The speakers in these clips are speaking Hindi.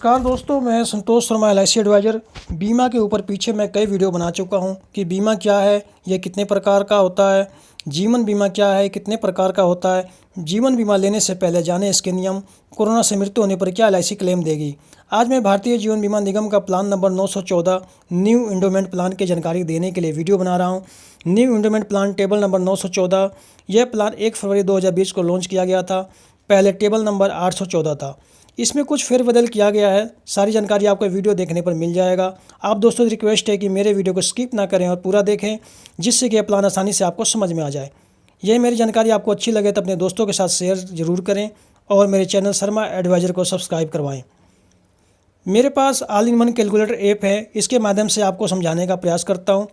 नमस्कार दोस्तों, मैं संतोष शर्मा LIC एडवाइज़र। बीमा के ऊपर पीछे मैं कई वीडियो बना चुका हूं कि बीमा क्या है, यह कितने प्रकार का होता है, जीवन बीमा क्या है, कितने प्रकार का होता है, जीवन बीमा लेने से पहले जाने इसके नियम, कोरोना से मृत्यु होने पर क्या LIC क्लेम देगी। आज मैं भारतीय जीवन बीमा निगम का plan number 914 new endowment plan की जानकारी देने के लिए वीडियो बना रहा हूँ। New endowment plan table number 914, यह प्लान 1 फरवरी 2020 को लॉन्च किया गया था। पहले टेबल नंबर 814 था। इसमें कुछ फेरबदल किया गया है। सारी जानकारी आपको वीडियो देखने पर मिल जाएगा। आप दोस्तों, रिक्वेस्ट है कि मेरे वीडियो को स्किप ना करें और पूरा देखें, जिससे कि यह प्लान आसानी से आपको समझ में आ जाए। यह मेरी जानकारी आपको अच्छी लगे तो अपने दोस्तों के साथ शेयर ज़रूर करें और मेरे चैनल शर्मा एडवाइज़र को सब्सक्राइब करवाएं। मेरे पास all in one calculator app है, इसके माध्यम से आपको समझाने का प्रयास करता हूँ।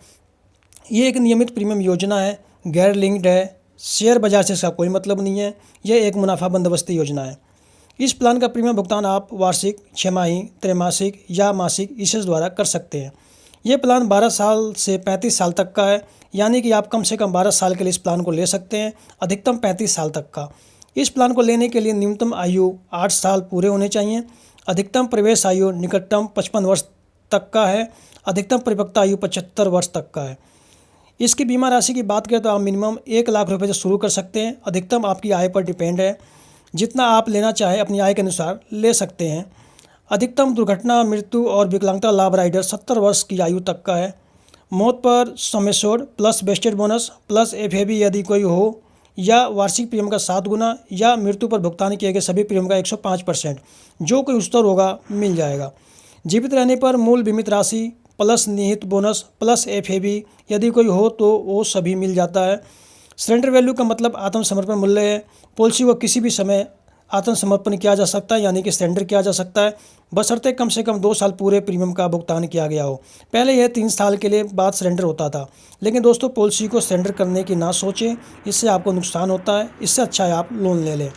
ये एक नियमित प्रीमियम योजना है, गैर लिंक्ड है, शेयर बाजार से इसका कोई मतलब नहीं है। यह एक मुनाफा बंदोबस्ती योजना है। इस प्लान का प्रीमियम भुगतान आप वार्षिक, छमाही, त्रैमासिक या मासिक ईसीएस द्वारा कर सकते हैं। ये प्लान 12 साल से 35 साल तक का है, यानी कि आप कम से कम 12 साल के लिए इस प्लान को ले सकते हैं, अधिकतम 35 साल तक का। इस प्लान को लेने के लिए न्यूनतम आयु 8 साल पूरे होने चाहिए। अधिकतम प्रवेश आयु निकटतम 55 वर्ष तक का है। अधिकतम परिपक्वता आयु 75 वर्ष तक का है। इसकी बीमा राशि की बात करें तो आप मिनिमम 1 लाख रुपये से शुरू कर सकते हैं। अधिकतम आपकी आय पर डिपेंड है, जितना आप लेना चाहें अपनी आय के अनुसार ले सकते हैं। अधिकतम दुर्घटना, मृत्यु और विकलांगता लाभ राइडर 70 वर्ष की आयु तक का है। मौत पर sum assured plus vested bonus plus FAB यदि कोई हो, या वार्षिक प्रीमियम का 7 गुना, या मृत्यु पर भुगतान किए गए सभी प्रीमियम का 105% जो कोई उच्चतर होगा मिल जाएगा। जीवित रहने पर मूल बीमित राशि प्लस निहित बोनस प्लस FAB यदि कोई हो तो वो सभी मिल जाता है। सरेंडर वैल्यू का मतलब आत्मसमर्पण मूल्य है। पॉलिसी को किसी भी समय आत्मसमर्पण किया जा सकता है, यानी कि सरेंडर किया जा सकता है, बशर्ते कम से कम 2 साल पूरे प्रीमियम का भुगतान किया गया हो। पहले यह 3 साल के लिए बाद सरेंडर होता था, लेकिन दोस्तों पॉलिसी को सरेंडर करने की ना सोचें, इससे आपको नुकसान होता है। इससे अच्छा है आप लोन ले लें।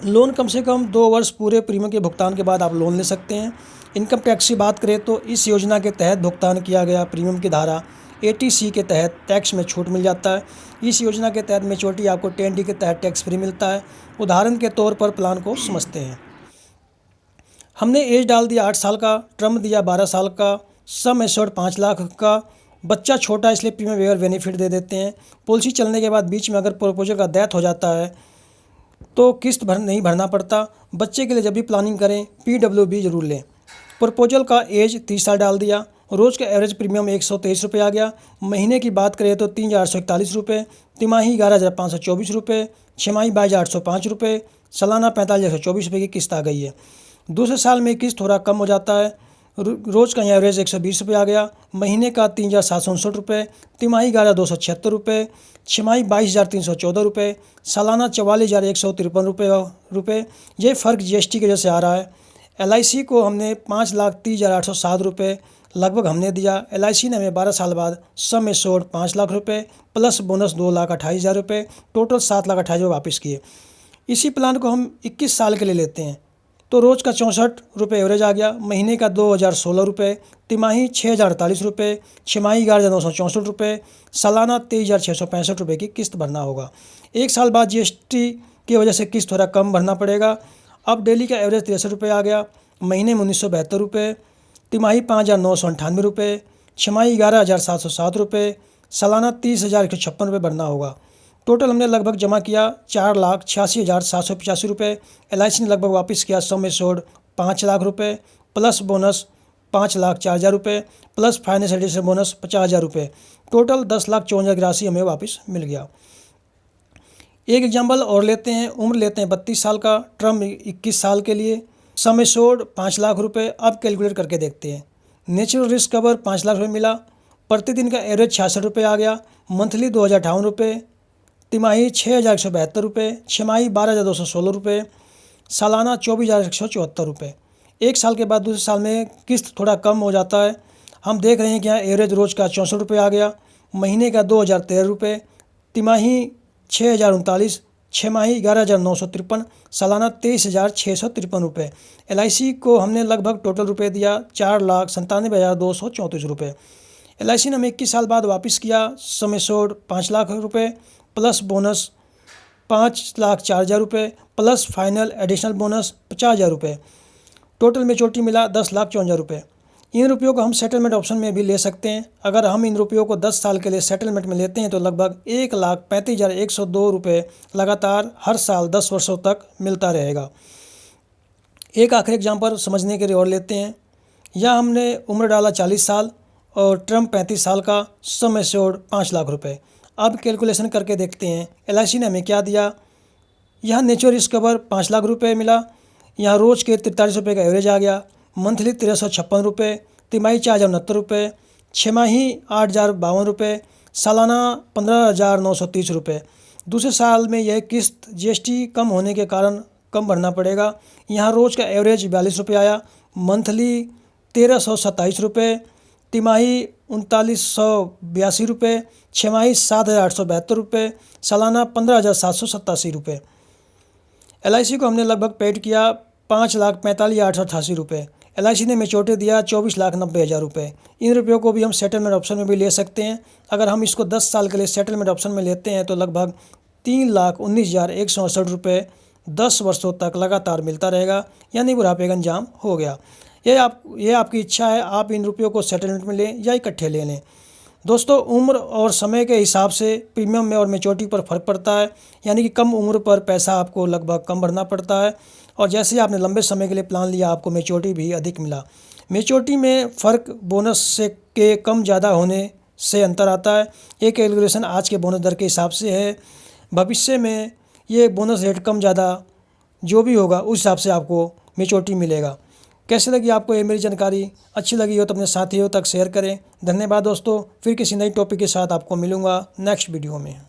लोन कम से कम 2 वर्ष पूरे प्रीमियम के भुगतान के बाद आप लोन ले सकते हैं। इनकम टैक्स की बात करें तो इस योजना के तहत भुगतान किया गया प्रीमियम की धारा 80C के तहत टैक्स में छूट मिल जाता है। इस योजना के तहत मैच्योरिटी आपको 10D के तहत टैक्स फ्री मिलता है। उदाहरण के तौर पर प्लान को समझते हैं। हमने एज डाल दिया 8 साल का, टर्म दिया 12 साल का, सम एश्योर्ड 5 लाख का। बच्चा छोटा इसलिए प्रीमियम वेयर बेनिफिट दे देते हैं। पॉलिसी चलने के बाद बीच में अगर प्रपोजल का डेथ हो जाता है तो किस्त नहीं भरना पड़ता। बच्चे के लिए जब भी प्लानिंग करें PWB जरूर लें। प्रपोजल का एज 30 साल डाल दिया। रोज़ का एवरेज प्रीमियम 123 रुपये आ गया। महीने की बात करें तो 3841 रुपये, तिमाही 11524 रुपये, छमाही 22805 रुपये, सालाना 4524 रुपये की किस्त आ गई है। दूसरे साल में किस्त थोड़ा कम हो जाता है। रोज़ का एवरेज 120 रुपये आ गया। महीने का 3759 रुपये, तिमाही 11276 रुपये, छमाही 22314 रुपये, सालाना 44153 रुपये। ये फ़र्क GST की वजह से आ रहा है। LIC को हमने 5,30,807 रुपये लगभग हमने दिया। LIC ने हमें 12 साल बाद सम एश्योर्ड 5 लाख रुपये प्लस बोनस 2,28,000 रुपये, टोटल 7,28,000 वापस किए। इसी प्लान को हम 21 साल के लिए लेते हैं तो रोज़ का 64 रुपये एवरेज आ गया। महीने का 2016 रुपये, तिमाही 6,048 रुपये, छमाही 11,964 रुपये, सालाना 23,665 रुपये की किस्त भरना होगा। 1 साल बाद GST की वजह से किस्त थोड़ा कम भरना पड़ेगा। अब डेली का एवरेज 63 रुपये आ गया। महीने में 1972 रुपये, तिमाही 5,998 रुपये, छमाही 11,707 रुपये, सालाना 30,156 रुपये भरना होगा। टोटल हमने लगभग जमा किया 4,86,785 रुपये। LIC ने लगभग वापस किया सम एश्योर्ड 5 लाख रुपये प्लस बोनस 5,04,000 रुपये प्लस फाइनेंस एडिशन बोनस 50,000 रुपये। टोटल 10,54,000 की राशि हमें वापस मिल गया। एक एग्जाम्पल और लेते हैं। उम्र लेते हैं 32 साल का, टर्म 21 साल के लिए, सम एश्योर्ड 5 लाख रुपये। अब कैलकुलेट करके देखते हैं। नेचुरल रिस्क कवर 5 लाख रुपये मिला। प्रतिदिन का एवरेज 66 रुपये आ गया। मंथली 2,058 रुपये, तिमाही 6,172 रुपये, छमाही 12,216 रुपये, सालाना 24,174 रुपये। 1 साल के बाद दूसरे साल में किस्त थोड़ा कम हो जाता है। हम देख रहे हैं कि यहाँ एवरेज रोज़ का 64 रुपये आ गया। महीने का 2,013 रुपये, तिमाही 6,039, छमाही 11,953, सालाना 23,653 रुपये। LIC को हमने लगभग टोटल रुपये दिया 4,97,234 रुपये। LIC ने हमें 21 साल बाद वापस किया सम एश्योर्ड 5 लाख रुपये प्लस बोनस 5,04,000 रुपये प्लस फाइनल एडिशनल बोनस 50,000 रुपये। टोटल मेच्योरिटी मिला 10,54,000 रुपये। इन रुपयों को हम सेटलमेंट ऑप्शन में भी ले सकते हैं। अगर हम इन रुपयों को 10 साल के लिए सेटलमेंट में लेते हैं तो लगभग 1,35,102 रुपये लगातार हर साल 10 वर्षों तक मिलता रहेगा। एक आखिरी एग्जाम्पल समझने के लिए और लेते हैं। यहाँ हमने उम्र डाला 40 साल और टर्म 35 साल का, सम एश्योर्ड 5 लाख रुपए। अब कैलकुलेशन करके देखते हैं LIC ने हमें क्या दिया। यहाँ नेचुरल रिस्क कवर 5 लाख रुपए मिला। यहाँ रोज़ के 43 रुपये का एवरेज आ गया। मंथली 1356 रुपये, तिमाही 4,069 रुपये, छमाही 8,052 रुपये, सालाना 15,930 रुपये। दूसरे साल में यह किस्त GST कम होने के कारण कम भरना पड़ेगा। यहाँ रोज़ का एवरेज 42 रुपये आया, मंथली 1,327 रुपये, तिमाही 3,982 रुपये, छमाही 7,872 रुपये, सालाना 15,787 रुपये। LIC को हमने लगभग पेड किया 5,45,888 रुपये। LIC ने मेच्योरिटी दिया 24,90,000 रुपये। इन रुपयों को भी हम सेटलमेंट ऑप्शन में भी ले सकते हैं। अगर हम इसको 10 साल के लिए सेटलमेंट ऑप्शन में लेते हैं तो लगभग 3,19,168 रुपये 10 वर्षों तक लगातार मिलता रहेगा, यानी बुढ़ापे का इंतजाम हो गया। ये आपकी इच्छा है, आप इन रुपयों को सेटलमेंट में लें या इकट्ठे ले लें। दोस्तों, उम्र और समय के हिसाब से प्रीमियम में और मेच्योरिटी पर फ़र्क पड़ता है, यानी कि कम उम्र पर पैसा आपको लगभग कम भरना पड़ता है और जैसे ही आपने लंबे समय के लिए प्लान लिया आपको मेच्योरिटी भी अधिक मिला। मेच्योरिटी में फ़र्क बोनस से के कम ज़्यादा होने से अंतर आता है। ये कैलकुलेशन आज के बोनस दर के हिसाब से है। भविष्य में ये बोनस रेट कम ज़्यादा जो भी होगा उस हिसाब से आपको मेच्योरिटी मिलेगा। कैसे लगी आपको ये मेरी जानकारी? अच्छी लगी हो तो अपने साथियों तक शेयर करें। धन्यवाद दोस्तों। फिर किसी नई टॉपिक के साथ आपको मिलूँगा नेक्स्ट वीडियो में।